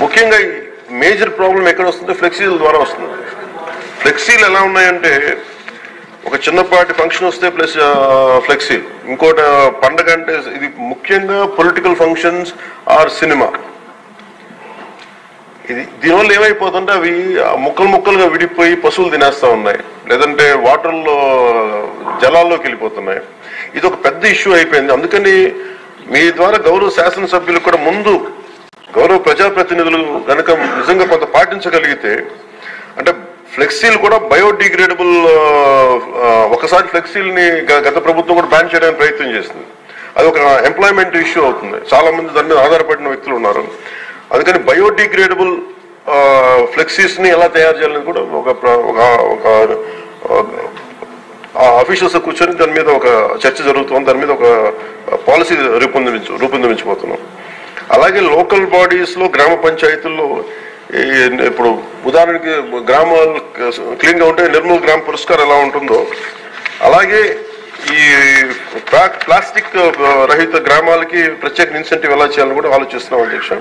ముఖ్యంగా major problem ఎక్కడ వస్తుంది? ఫ్లెక్సీల ద్వారా వస్తుంది. ఫ్లెక్సీలు ఎలా ఉన్నాయంటే ఒక చిన్నపాటి ఫంక్షన్ వస్తే ప్లస్ ఫ్లెక్సీ, ఇంకోటి పండగ అంటే ఇది ముఖ్యంగా పొలిటికల్ ఫంక్షన్స్ ఆర్ సినిమా. ఇది దీనివల్ల ఏమైపోతుంటే అవి ముక్కలు ముక్కలుగా విడిపోయి పశువులు తినేస్తూ ఉన్నాయి, లేదంటే వాటర్లో జలాల్లోకి వెళ్ళిపోతున్నాయి. ఇది ఒక పెద్ద ఇష్యూ అయిపోయింది. అందుకని మీ ద్వారా గౌరవ శాసనసభ్యులు కూడా ముందు గౌరవ ప్రజాప్రతినిధులు కనుక నిజంగా కొంత పాటించగలిగితే, అంటే ఫ్లెక్సీలు కూడా బయోడిగ్రేడబుల్, ఒకసారి ఫ్లెక్సీలని గత ప్రభుత్వం కూడా బ్యాన్ చేయడానికి ప్రయత్నం చేస్తుంది. అది ఒక ఎంప్లాయ్మెంట్ ఇష్యూ అవుతుంది, చాలా మంది దాని మీద ఆధారపడిన వ్యక్తులు ఉన్నారు. అందుకని బయోడిగ్రేడబుల్ ఫ్లెక్సీస్ ని ఎలా తయారు చేయాలని కూడా ఒక ఆఫీసర్స్ కూర్చొని దాని మీద ఒక చర్చ జరుగుతుంది. దాని మీద ఒక పాలసీ రూపొందించబోతున్నాం. అలాగే లోకల్ బాడీస్ లో గ్రామ పంచాయతీల్లో ఇప్పుడు ఉదాహరణకి గ్రామాలు క్లీన్ గా ఉంటే నిర్మల్ గ్రామ పురస్కార్ ఎలా ఉంటుందో అలాగే ఈ ప్లాస్టిక్ రహిత గ్రామాలకి ప్రత్యేక ఇన్సెంటివ్ ఎలా చేయాలని కూడా ఆలోచిస్తున్నాం అధ్యక్ష.